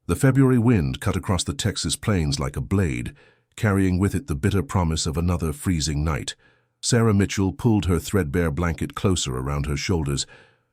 The February wind cut across the Texas plains like a blade, carrying with it the bitter promise of another freezing night. Sarah Mitchell pulled her threadbare blanket closer around her shoulders,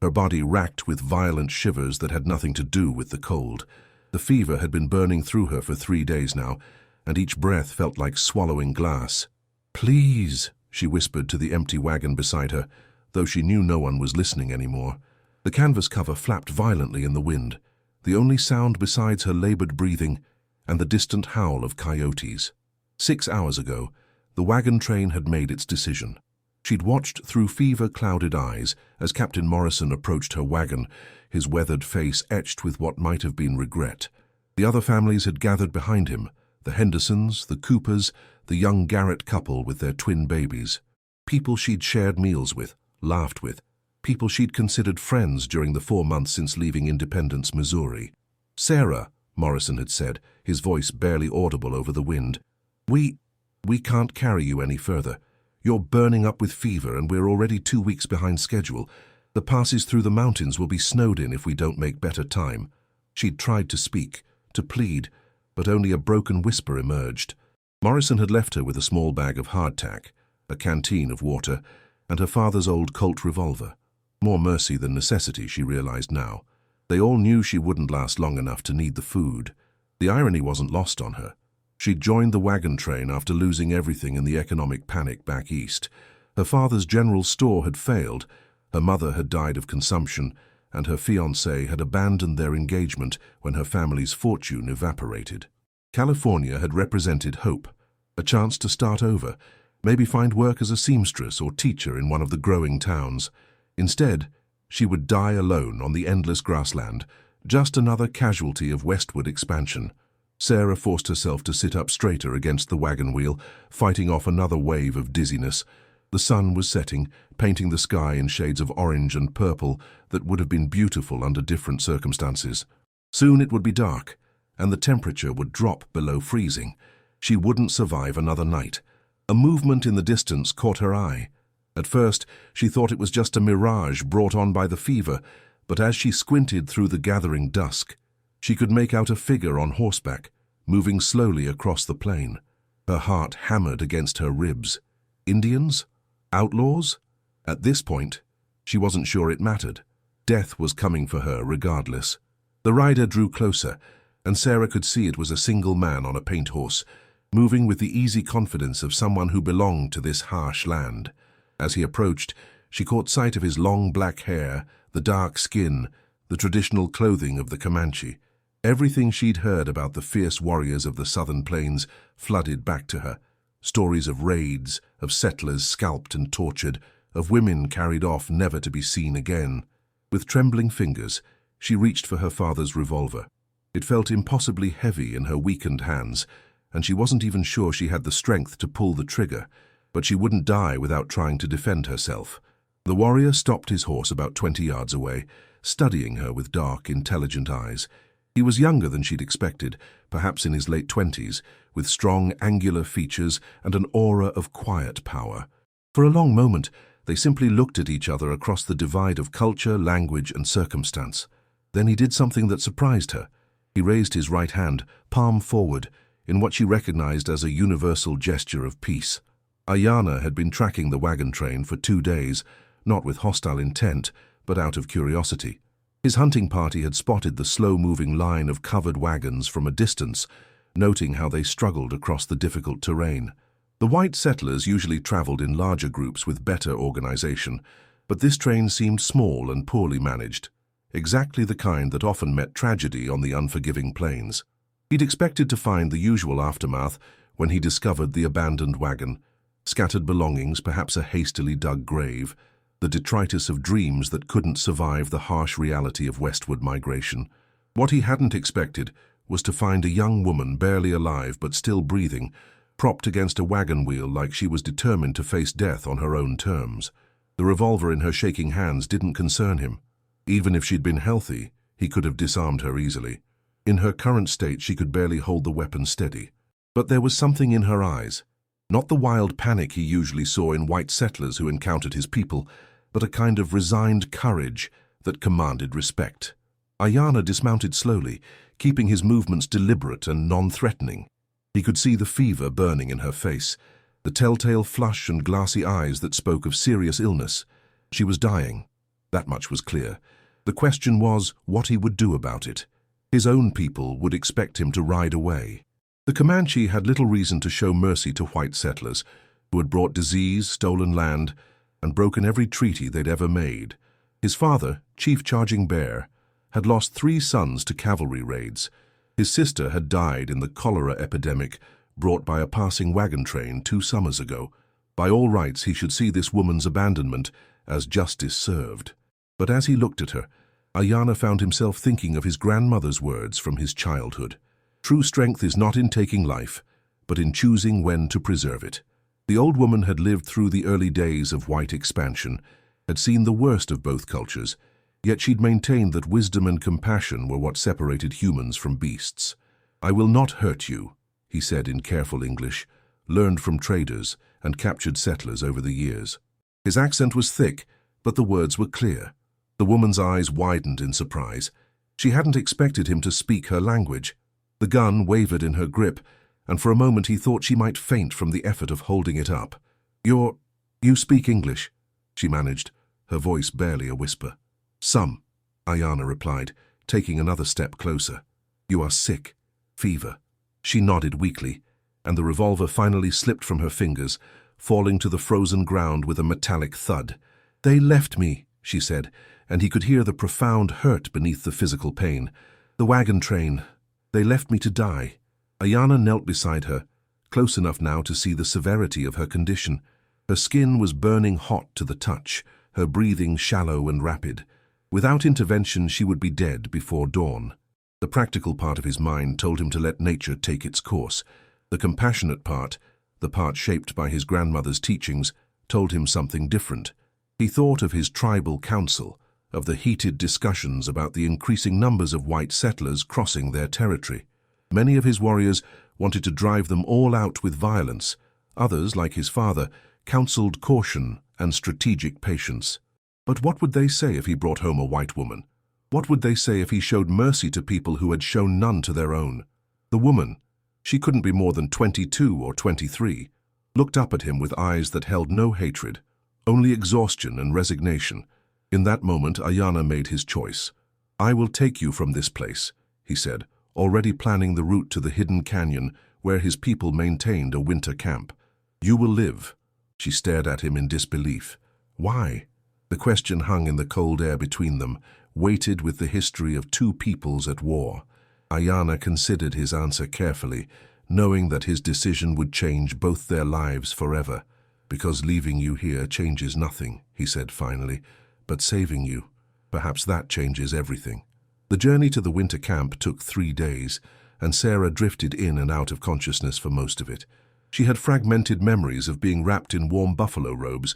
her body racked with violent shivers that had nothing to do with the cold. The fever had been burning through her for 3 days now, and each breath felt like swallowing glass. "Please," she whispered to the empty wagon beside her, though she knew no one was listening anymore. The canvas cover flapped violently in the wind, the only sound besides her labored breathing and the distant howl of coyotes. 6 hours ago, the wagon train had made its decision. She'd watched through fever-clouded eyes as Captain Morrison approached her wagon, his weathered face etched with what might have been regret. The other families had gathered behind him, the Hendersons, the Coopers, the young Garrett couple with their twin babies. People she'd shared meals with, laughed with, people she'd considered friends during the 4 months since leaving Independence, Missouri. "Sarah," Morrison had said, his voice barely audible over the wind, We can't carry you any further. You're burning up with fever and we're already 2 weeks behind schedule. The passes through the mountains will be snowed in if we don't make better time." She'd tried to speak, to plead, but only a broken whisper emerged. Morrison had left her with a small bag of hardtack, a canteen of water, and her father's old Colt revolver. More mercy than necessity, she realized now. They all knew she wouldn't last long enough to need the food. The irony wasn't lost on her. She'd joined the wagon train after losing everything in the economic panic back east. Her father's general store had failed, her mother had died of consumption, and her fiancé had abandoned their engagement when her family's fortune evaporated. California had represented hope, a chance to start over, maybe find work as a seamstress or teacher in one of the growing towns. Instead, she would die alone on the endless grassland, just another casualty of westward expansion. Sarah forced herself to sit up straighter against the wagon wheel, fighting off another wave of dizziness. The sun was setting, painting the sky in shades of orange and purple that would have been beautiful under different circumstances. Soon it would be dark, and the temperature would drop below freezing. She wouldn't survive another night. A movement in the distance caught her eye. At first, she thought it was just a mirage brought on by the fever, but as she squinted through the gathering dusk, she could make out a figure on horseback, moving slowly across the plain. Her heart hammered against her ribs. Indians? Outlaws? At this point, she wasn't sure it mattered. Death was coming for her regardless. The rider drew closer, and Sarah could see it was a single man on a paint horse, moving with the easy confidence of someone who belonged to this harsh land. As he approached, she caught sight of his long black hair, the dark skin, the traditional clothing of the Comanche. Everything she'd heard about the fierce warriors of the southern plains flooded back to her. Stories of raids, of settlers scalped and tortured, of women carried off never to be seen again. With trembling fingers, she reached for her father's revolver. It felt impossibly heavy in her weakened hands, and she wasn't even sure she had the strength to pull the trigger, but she wouldn't die without trying to defend herself. The warrior stopped his horse about 20 yards away, studying her with dark, intelligent eyes. He was younger than she'd expected, perhaps in his late 20s, with strong, angular features and an aura of quiet power. For a long moment, they simply looked at each other across the divide of culture, language, and circumstance. Then he did something that surprised her. He raised his right hand, palm forward, in what she recognized as a universal gesture of peace. Ayanna had been tracking the wagon train for 2 days, not with hostile intent, but out of curiosity. His hunting party had spotted the slow-moving line of covered wagons from a distance, noting how they struggled across the difficult terrain. The white settlers usually traveled in larger groups with better organization, but this train seemed small and poorly managed, exactly the kind that often met tragedy on the unforgiving plains. He'd expected to find the usual aftermath when he discovered the abandoned wagon, scattered belongings, perhaps a hastily dug grave, the detritus of dreams that couldn't survive the harsh reality of westward migration. What he hadn't expected was to find a young woman barely alive but still breathing, propped against a wagon wheel like she was determined to face death on her own terms. The revolver in her shaking hands didn't concern him. Even if she'd been healthy, he could have disarmed her easily. In her current state, she could barely hold the weapon steady. But there was something in her eyes. Not the wild panic he usually saw in white settlers who encountered his people, but a kind of resigned courage that commanded respect. Ayanna dismounted slowly, keeping his movements deliberate and non-threatening. He could see the fever burning in her face, the telltale flush and glassy eyes that spoke of serious illness. She was dying. That much was clear. The question was what he would do about it. His own people would expect him to ride away. The Comanche had little reason to show mercy to white settlers, who had brought disease, stolen land, and broken every treaty they'd ever made. His father, Chief Charging Bear, had lost 3 sons to cavalry raids. His sister had died in the cholera epidemic brought by a passing wagon train 2 summers ago. By all rights, he should see this woman's abandonment as justice served. But as he looked at her, Ayana found himself thinking of his grandmother's words from his childhood. True strength is not in taking life, but in choosing when to preserve it. The old woman had lived through the early days of white expansion, had seen the worst of both cultures, yet she'd maintained that wisdom and compassion were what separated humans from beasts. "I will not hurt you," he said in careful English, learned from traders and captured settlers over the years. His accent was thick, but the words were clear. The woman's eyes widened in surprise. She hadn't expected him to speak her language. The gun wavered in her grip, and for a moment he thought she might faint from the effort of holding it up. You speak English," she managed, her voice barely a whisper. "Some," Ayana replied, taking another step closer. "You are sick. Fever." She nodded weakly, and the revolver finally slipped from her fingers, falling to the frozen ground with a metallic thud. "They left me," she said, and he could hear the profound hurt beneath the physical pain. "The wagon train. They left me to die." Ayana knelt beside her, close enough now to see the severity of her condition. Her skin was burning hot to the touch, her breathing shallow and rapid. Without intervention, she would be dead before dawn. The practical part of his mind told him to let nature take its course. The compassionate part, the part shaped by his grandmother's teachings, told him something different. He thought of his tribal council, of the heated discussions about the increasing numbers of white settlers crossing their territory. Many of his warriors wanted to drive them all out with violence. Others, like his father, counseled caution and strategic patience. But what would they say if he brought home a white woman? What would they say if he showed mercy to people who had shown none to their own? The woman, she couldn't be more than 22 or 23, looked up at him with eyes that held no hatred, only exhaustion and resignation. In that moment, Ayana made his choice. "I will take you from this place," he said, already planning the route to the hidden canyon where his people maintained a winter camp. "You will live." She stared at him in disbelief. "Why?" The question hung in the cold air between them, weighted with the history of 2 peoples at war. Ayana considered his answer carefully, knowing that his decision would change both their lives forever. "Because leaving you here changes nothing," he said finally, "but saving you, perhaps that changes everything." The journey to the winter camp took 3 days, and Sarah drifted in and out of consciousness for most of it. She had fragmented memories of being wrapped in warm buffalo robes,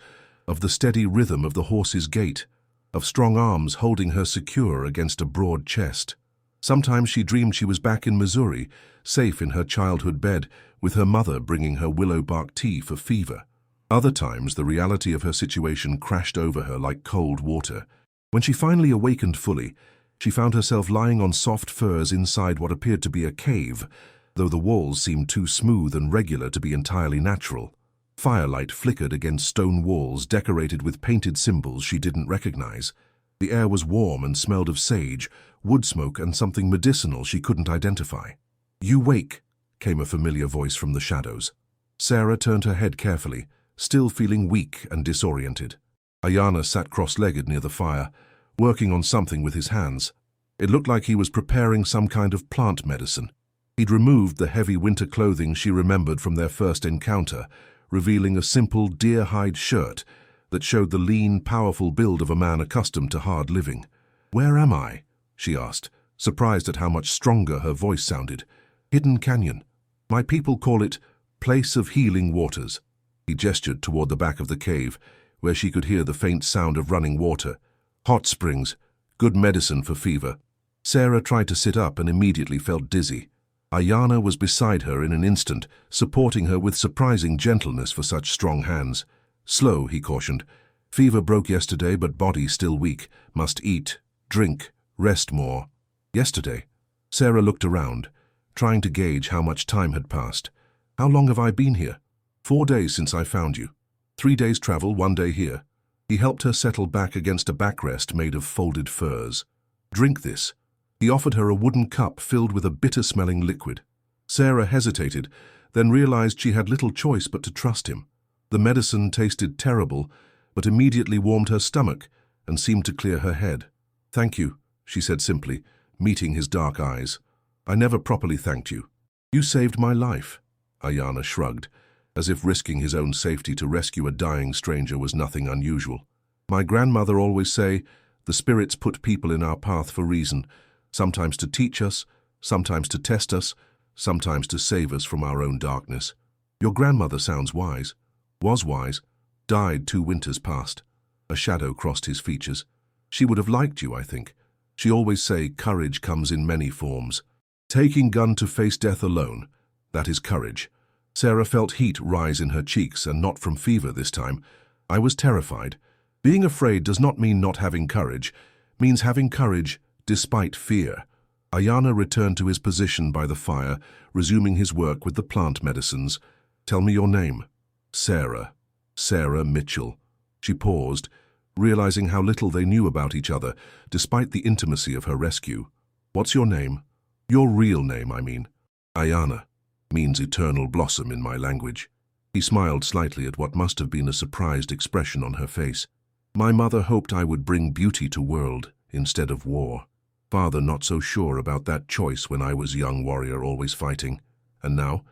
of the steady rhythm of the horse's gait, of strong arms holding her secure against a broad chest. Sometimes she dreamed she was back in Missouri, safe in her childhood bed, with her mother bringing her willow bark tea for fever. Other times, the reality of her situation crashed over her like cold water. When she finally awakened fully, she found herself lying on soft furs inside what appeared to be a cave, though the walls seemed too smooth and regular to be entirely natural. Firelight flickered against stone walls decorated with painted symbols she didn't recognize. The air was warm and smelled of sage, wood smoke, and something medicinal she couldn't identify. "You wake," came a familiar voice from the shadows. Sarah turned her head carefully, still feeling weak and disoriented. Ayana sat cross-legged near the fire, working on something with his hands. It looked like he was preparing some kind of plant medicine. He'd removed the heavy winter clothing she remembered from their first encounter, revealing a simple deer-hide shirt that showed the lean, powerful build of a man accustomed to hard living. "Where am I?" she asked, surprised at how much stronger her voice sounded. "Hidden Canyon. My people call it Place of Healing Waters." He gestured toward the back of the cave, where she could hear the faint sound of running water. "Hot springs. Good medicine for fever." Sarah tried to sit up and immediately felt dizzy. Ayana was beside her in an instant, supporting her with surprising gentleness for such strong hands. "Slow," he cautioned. "Fever broke yesterday, but body still weak. Must eat, drink, rest more." "Yesterday?" Sarah looked around, trying to gauge how much time had passed. How long have I been here? 4 days since I found you. 3 days travel, 1 day here. He helped her settle back against a backrest made of folded furs. Drink this. He offered her a wooden cup filled with a bitter-smelling liquid. Sarah hesitated, then realized she had little choice but to trust him. The medicine tasted terrible, but immediately warmed her stomach and seemed to clear her head. "Thank you," she said simply, meeting his dark eyes. "I never properly thanked you." "You saved my life." Ayana shrugged, as if risking his own safety to rescue a dying stranger was nothing unusual. "My grandmother always say, the spirits put people in our path for reason, sometimes to teach us, sometimes to test us, sometimes to save us from our own darkness." "Your grandmother sounds wise." "Was wise. Died 2 winters past." A shadow crossed his features. "She would have liked you, I think. She always say courage comes in many forms. Taking gun to face death alone, that is courage." Sarah felt heat rise in her cheeks, and not from fever this time. "I was terrified. Being afraid does not mean not having courage, means having courage despite fear." Ayana returned to his position by the fire, resuming his work with the plant medicines. "Tell me your name." "Sarah. Sarah Mitchell." She paused, realizing how little they knew about each other, despite the intimacy of her rescue. "What's your name?" "Your real name, I mean." "Ayana. Means eternal blossom in my language." He smiled slightly at what must have been a surprised expression on her face. "My mother hoped I would bring beauty to world instead of war. Father not so sure about that choice when I was young warrior always fighting. And now,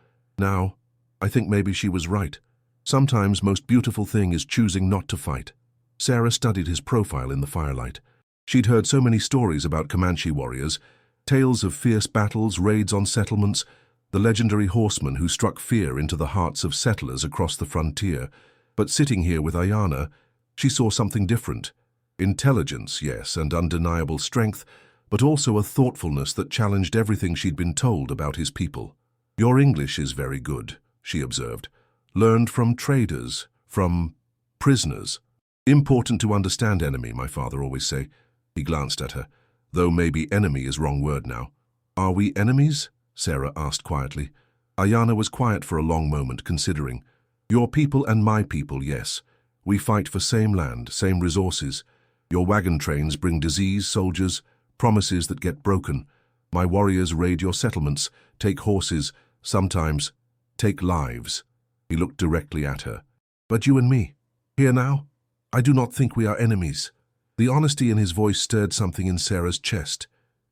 I think maybe she was right. Sometimes most beautiful thing is choosing not to fight." Sarah studied his profile in the firelight. She'd heard so many stories about Comanche warriors, tales of fierce battles, raids on settlements, the legendary horsemen who struck fear into the hearts of settlers across the frontier. But sitting here with Ayana, she saw something different. Intelligence, yes, and undeniable strength, but also a thoughtfulness that challenged everything she'd been told about his people. "Your English is very good," she observed. "Learned from traders, from prisoners. Important to understand enemy, my father always say." He glanced at her, though maybe enemy is wrong word now. "Are we enemies?" Sarah asked quietly. Ayana was quiet for a long moment, considering. "Your people and my people, yes. We fight for same land, same resources. Your wagon trains bring disease, soldiers, promises that get broken. My warriors raid your settlements, take horses, sometimes take lives." He looked directly at her. "But you and me, here now? I do not think we are enemies." The honesty in his voice stirred something in Sarah's chest.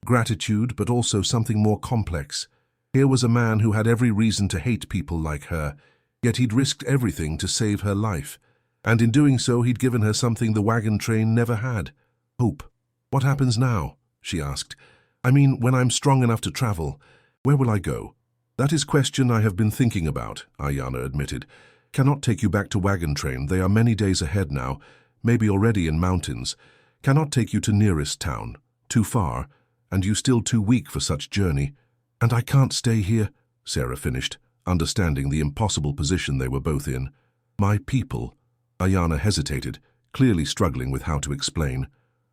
Gratitude, but also something more complex. Here was a man who had every reason to hate people like her, yet he'd risked everything to save her life. And in doing so, he'd given her something the wagon train never had. "Hope. What happens now?" she asked. "I mean, when I'm strong enough to travel, where will I go?" "That is question I have been thinking about," Ayana admitted. "Cannot take you back to wagon train. They are many days ahead now, maybe already in mountains. Cannot take you to nearest town. Too far, and you still too weak for such journey. And I can't stay here," Sarah finished, understanding the impossible position they were both in. "My people." Ayana hesitated, clearly struggling with how to explain.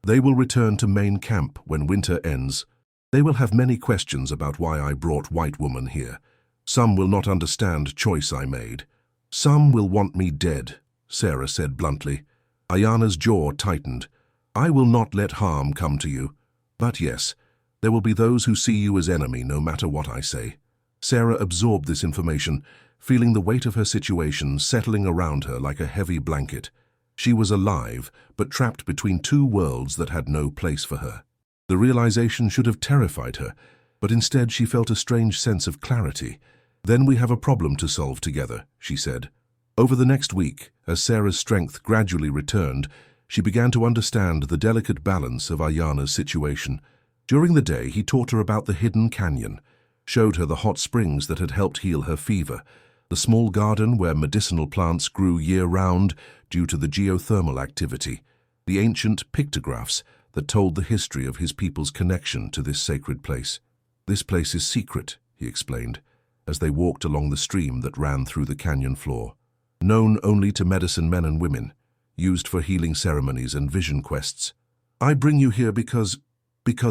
"They will return to main camp when winter ends. They will have many questions about why I brought white woman here. Some will not understand choice I made. Some will want me dead," Sarah said bluntly. Ayana's jaw tightened. "I will not let harm come to you. But yes, there will be those who see you as enemy no matter what I say." Sarah absorbed this information, feeling the weight of her situation settling around her like a heavy blanket. She was alive, but trapped between 2 worlds that had no place for her. The realization should have terrified her, but instead she felt a strange sense of clarity. "Then we have a problem to solve together," she said. Over the next week, as Sarah's strength gradually returned, she began to understand the delicate balance of Ayana's situation. During the day, he taught her about the hidden canyon, showed her the hot springs that had helped heal her fever, the small garden where medicinal plants grew year-round due to the geothermal activity, the ancient pictographs that told the history of his people's connection to this sacred place. "This place is secret," he explained, as they walked along the stream that ran through the canyon floor. "Known only to medicine men and women, used for healing ceremonies and vision quests. I bring you here because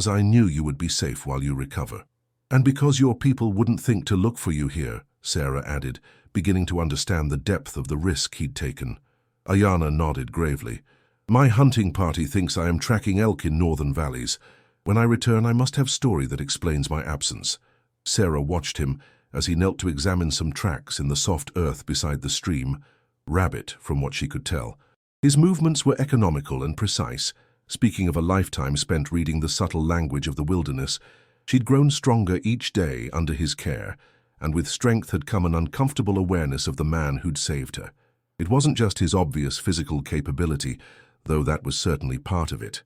I knew you would be safe while you recover." And because your people wouldn't think to look for you here, Sarah added, beginning to understand the depth of the risk he'd taken. Ayana nodded gravely. My hunting party thinks I am tracking elk in northern valleys. When I return, I must have story that explains my absence. Sarah watched him as he knelt to examine some tracks in the soft earth beside the stream. Rabbit, from what she could tell. His movements were economical and precise. Speaking of a lifetime spent reading the subtle language of the wilderness, she'd grown stronger each day under his care, and with strength had come an uncomfortable awareness of the man who'd saved her. It wasn't just his obvious physical capability, though that was certainly part of it.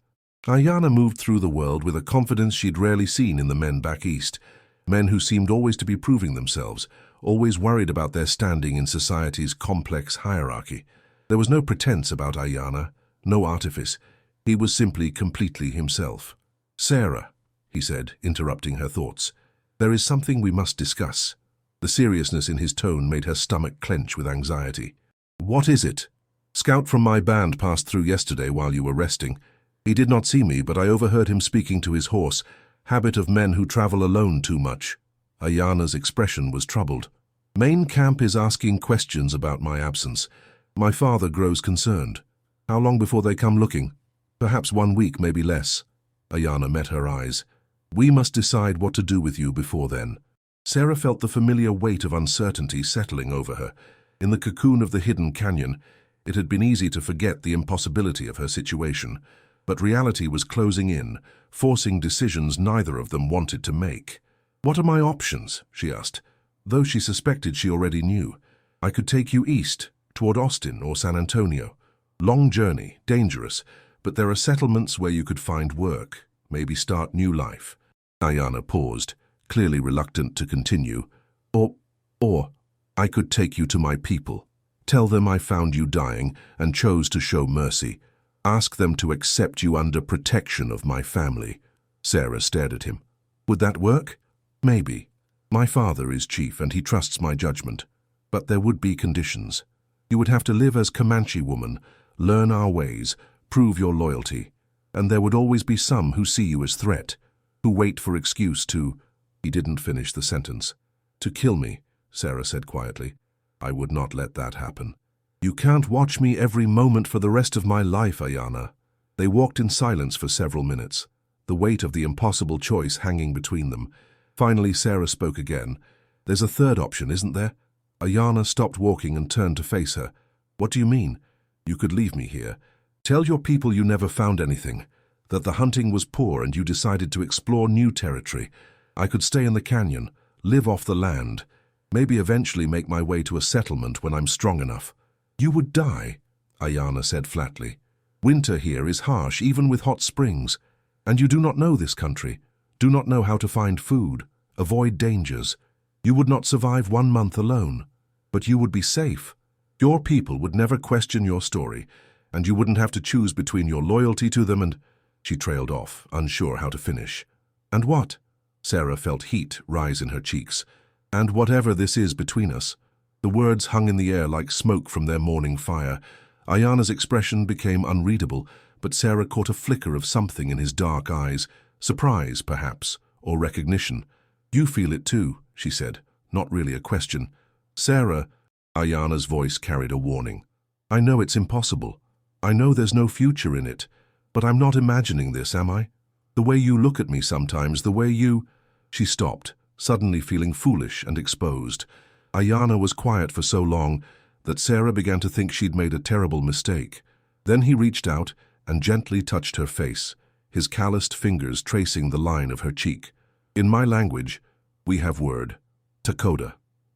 Ayana moved through the world with a confidence she'd rarely seen in the men back east, men who seemed always to be proving themselves, always worried about their standing in society's complex hierarchy. There was no pretense about Ayana, no artifice. He was simply completely himself. Sarah, he said, interrupting her thoughts, there is something we must discuss. The seriousness in his tone made her stomach clench with anxiety. What is it? Scout from my band passed through yesterday while you were resting. He did not see me, but I overheard him speaking to his horse, habit of men who travel alone too much. Ayana's expression was troubled. Main camp is asking questions about my absence. My father grows concerned. How long before they come looking? Perhaps 1 week, maybe less. Ayana met her eyes. We must decide what to do with you before then. Sarah felt the familiar weight of uncertainty settling over her. In the cocoon of the hidden canyon, it had been easy to forget the impossibility of her situation, but reality was closing in, forcing decisions neither of them wanted to make. What are my options? She asked, though she suspected she already knew. I could take you east, toward Austin or San Antonio. Long journey, dangerous, but there are settlements where you could find work, maybe start new life. Ayana paused, clearly reluctant to continue. Or I could take you to my people. Tell them I found you dying and chose to show mercy. Ask them to accept you under protection of my family. Sarah stared at him. Would that work? Maybe. My father is chief and he trusts my judgment. But there would be conditions. You would have to live as Comanche woman, learn our ways, prove your loyalty. And there would always be some who see you as threat, who wait for excuse to— He didn't finish the sentence. To kill me, Sarah said quietly. I would not let that happen. You can't watch me every moment for the rest of my life, Ayana. They walked in silence for several minutes, the weight of the impossible choice hanging between them. Finally, Sarah spoke again. There's a third option, isn't there? Ayana stopped walking and turned to face her. What do you mean? You could leave me here. Tell your people you never found anything, that the hunting was poor and you decided to explore new territory. I could stay in the canyon, live off the land, maybe eventually make my way to a settlement when I'm strong enough. You would die, Ayana said flatly. Winter here is harsh, even with hot springs. And you do not know this country, do not know how to find food, avoid dangers. You would not survive 1 month alone, but you would be safe. Your people would never question your story, and you wouldn't have to choose between your loyalty to them and— She trailed off, unsure how to finish. And what? Sarah felt heat rise in her cheeks. And whatever this is between us. The words hung in the air like smoke from their morning fire. Ayana's expression became unreadable, but Sarah caught a flicker of something in his dark eyes, surprise, perhaps, or recognition. You feel it too, she said, not really a question. Sarah, Ayana's voice carried a warning. I know it's impossible. I know there's no future in it, but I'm not imagining this, am I? The way you look at me sometimes, the way you— She stopped, suddenly feeling foolish and exposed. Ayana was quiet for so long that Sarah began to think she'd made a terrible mistake. Then he reached out and gently touched her face, his calloused fingers tracing the line of her cheek. In my language, we have word. Takoda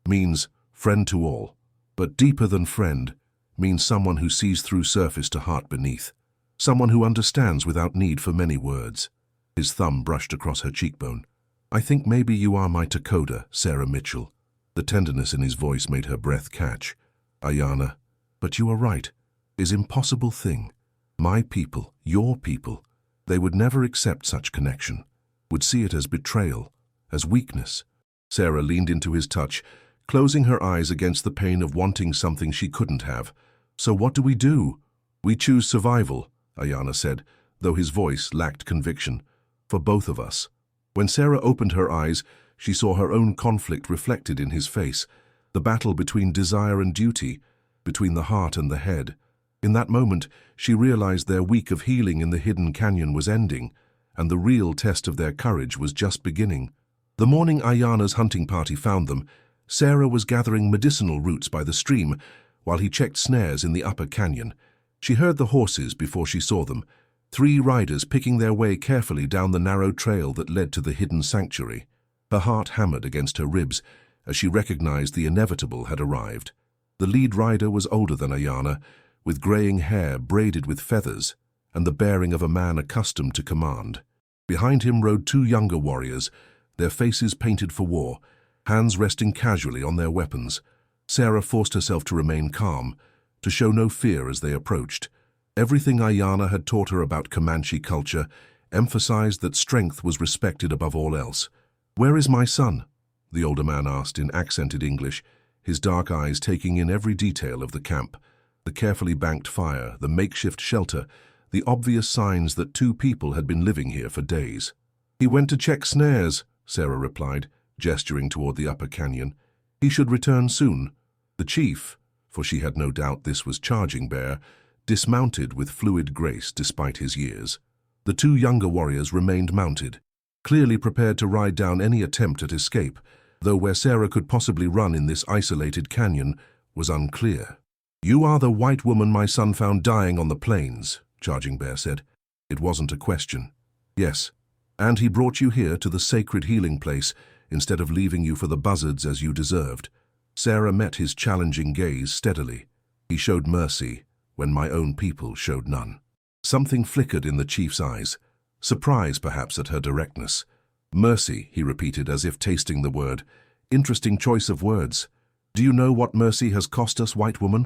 means friend to all, but deeper than friend means someone who sees through surface to heart beneath, someone who understands without need for many words. His thumb brushed across her cheekbone. I think maybe you are my Takoda, Sarah Mitchell. The tenderness in his voice made her breath catch. Ayana, but you are right. Is impossible thing. My people, your people, they would never accept such connection, would see it as betrayal, as weakness. Sarah leaned into his touch, closing her eyes against the pain of wanting something she couldn't have. So what do? We choose survival, Ayana said, though his voice lacked conviction. For both of us. When Sarah opened her eyes, She saw her own conflict reflected in his face, the battle between desire and duty, between the heart and the head. In that moment, she realized their week of healing in the hidden canyon was ending, and the real test of their courage was just beginning. The morning Ayana's hunting party found them, Sarah was gathering medicinal roots by the stream while he checked snares in the upper canyon. She heard the horses before she saw them, 3 riders picking their way carefully down the narrow trail that led to the hidden sanctuary. Her heart hammered against her ribs as she recognized the inevitable had arrived. The lead rider was older than Ayana, with graying hair braided with feathers and the bearing of a man accustomed to command. Behind him rode 2 younger warriors, their faces painted for war, hands resting casually on their weapons. Sarah forced herself to remain calm, to show no fear as they approached. Everything Ayana had taught her about Comanche culture emphasized that strength was respected above all else. "Where is my son?" the older man asked in accented English, his dark eyes taking in every detail of the camp. The carefully banked fire, the makeshift shelter, the obvious signs that 2 people had been living here for days. "He went to check snares," Sarah replied, gesturing toward the upper canyon. "He should return soon." The chief, for she had no doubt this was Charging Bear, dismounted with fluid grace despite his years. The 2 younger warriors remained mounted, clearly prepared to ride down any attempt at escape, though where Sarah could possibly run in this isolated canyon was unclear. "You are the white woman my son found dying on the plains," Charging Bear said. It wasn't a question. "Yes, and he brought you here to the sacred healing place instead of leaving you for the buzzards as you deserved." Sarah met his challenging gaze steadily. "He showed mercy when my own people showed none." Something flickered in the chief's eyes, surprise perhaps at her directness. "Mercy," he repeated as if tasting the word. "Interesting choice of words. Do you know what mercy has cost us, white woman?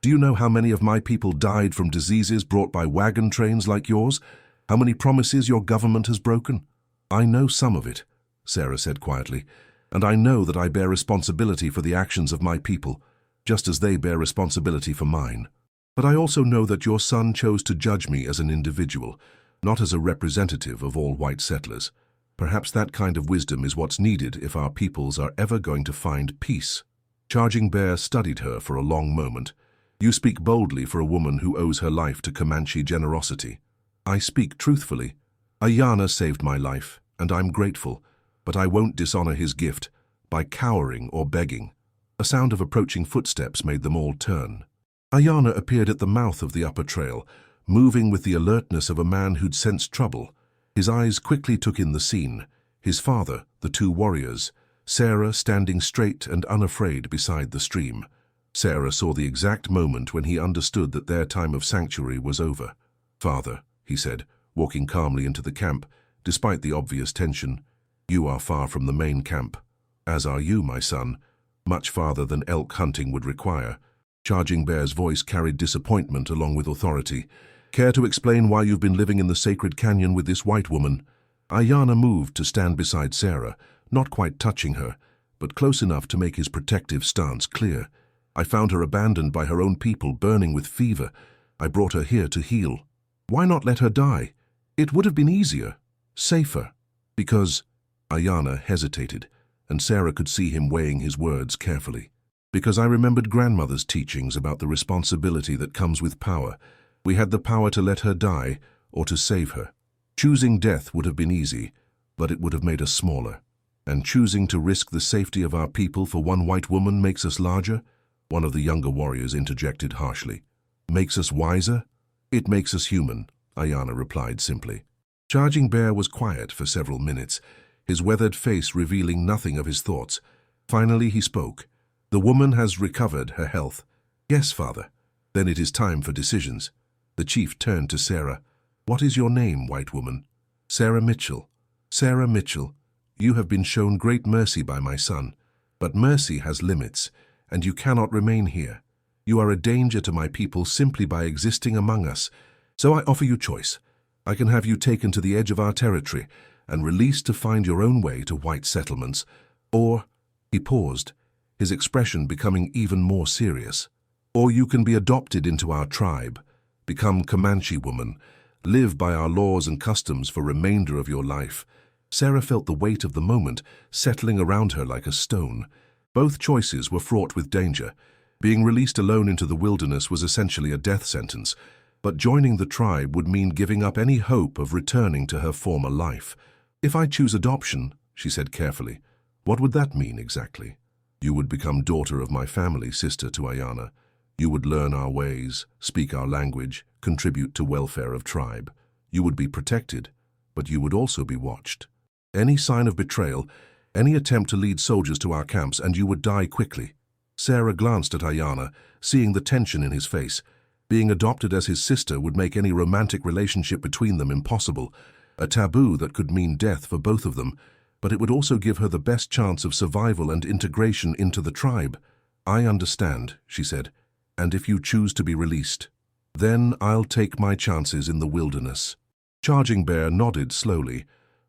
Do you know how many of my people died from diseases brought by wagon trains like yours? How many promises your government has broken?" "I know some of it," Sarah said quietly, "and I know that I bear responsibility for the actions of my people, just as they bear responsibility for mine. But I also know that your son chose to judge me as an individual, not as a representative of all white settlers. Perhaps that kind of wisdom is what's needed if our peoples are ever going to find peace." Charging Bear studied her for a long moment. "You speak boldly for a woman who owes her life to Comanche generosity." "I speak truthfully. Ayana saved my life, and I'm grateful, but I won't dishonor his gift by cowering or begging." A sound of approaching footsteps made them all turn. Ayana appeared at the mouth of the upper trail, moving with the alertness of a man who'd sensed trouble. His eyes quickly took in the scene: his father, the 2 warriors, Sarah standing straight and unafraid beside the stream. Sarah saw the exact moment when he understood that their time of sanctuary was over. "Father," he said, walking calmly into the camp, despite the obvious tension, "you are far from the main camp. As are you, my son, much farther than elk hunting would require." Charging Bear's voice carried disappointment along with authority. "Care to explain why you've been living in the sacred canyon with this white woman?" Ayana moved to stand beside Sarah, not quite touching her, but close enough to make his protective stance clear. "I found her abandoned by her own people, burning with fever. I brought her here to heal." "Why not let her die? It would have been easier, safer." "Because—" Ayana hesitated, and Sarah could see him weighing his words carefully. "Because I remembered grandmother's teachings about the responsibility that comes with power. We had the power to let her die or to save her. Choosing death would have been easy, but it would have made us smaller. And choosing to risk the safety of our people for one white woman makes us larger?" One of the younger warriors interjected harshly. "Makes us wiser?" "It makes us human," Ayana replied simply. Charging Bear was quiet for several minutes, his weathered face revealing nothing of his thoughts. Finally he spoke. "The woman has recovered her health." "Yes, father." "Then it is time for decisions." The chief turned to Sarah. "What is your name, white woman?" "Sarah Mitchell." "Sarah Mitchell, you have been shown great mercy by my son, but mercy has limits, and you cannot remain here. You are a danger to my people simply by existing among us. So I offer you choice. I can have you taken to the edge of our territory and released to find your own way to white settlements, or—" He paused, his expression becoming even more serious. "Or you can be adopted into our tribe, become Comanche woman, live by our laws and customs for remainder of your life. Sarah felt the weight of the moment settling around her like a stone. Both choices were fraught with danger. Being released alone into the wilderness was essentially a death sentence, but joining the tribe would mean giving up any hope of returning to her former life. "If I choose adoption," she said carefully, "what would that mean exactly?" "You would become daughter of my family, sister to Ayana. You would learn our ways, speak our language, contribute to welfare of tribe. You would be protected, but you would also be watched. Any sign of betrayal, any attempt to lead soldiers to our camps, and you would die quickly." Sarah glanced at Ayana, seeing the tension in his face. Being adopted as his sister would make any romantic relationship between them impossible, a taboo that could mean death for both of them, but it would also give her the best chance of survival and integration into the tribe. "I understand," she said, "and if you choose to be released, then I'll take my chances in the wilderness." Charging Bear nodded slowly.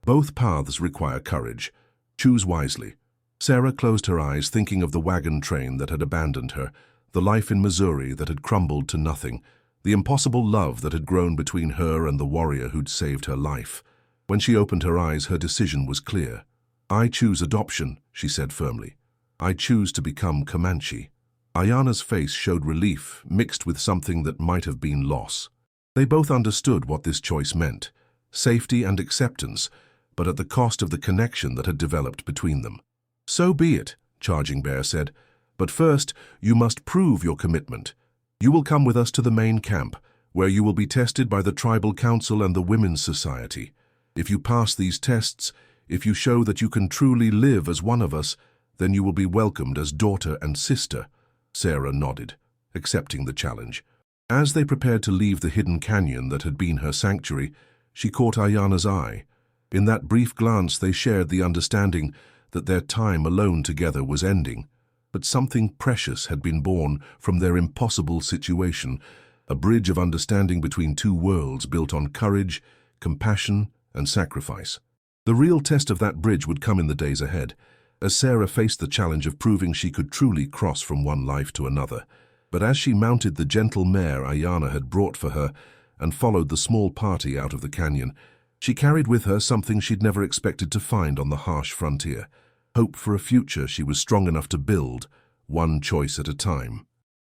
"Both paths require courage. Choose wisely." Sarah closed her eyes, thinking of the wagon train that had abandoned her, the life in Missouri that had crumbled to nothing, the impossible love that had grown between her and the warrior who'd saved her life. When she opened her eyes, her decision was clear. "I choose adoption," she said firmly. "I choose to become Comanche." Ayana's face showed relief, mixed with something that might have been loss. They both understood what this choice meant: safety and acceptance, but at the cost of the connection that had developed between them. "So be it," Charging Bear said, "but first you must prove your commitment. You will come with us to the main camp, where you will be tested by the Tribal Council and the Women's Society. If you pass these tests, if you show that you can truly live as one of us, then you will be welcomed as daughter and sister." Sarah nodded, accepting the challenge. As they prepared to leave the hidden canyon that had been her sanctuary, she caught Ayana's eye. In that brief glance they shared the understanding that their time alone together was ending. But something precious had been born from their impossible situation, a bridge of understanding between two worlds built on courage, compassion, and sacrifice. The real test of that bridge would come in the days ahead, as Sarah faced the challenge of proving she could truly cross from one life to another. But as she mounted the gentle mare Ayana had brought for her and followed the small party out of the canyon, she carried with her something she'd never expected to find on the harsh frontier: hope for a future she was strong enough to build, one choice at a time.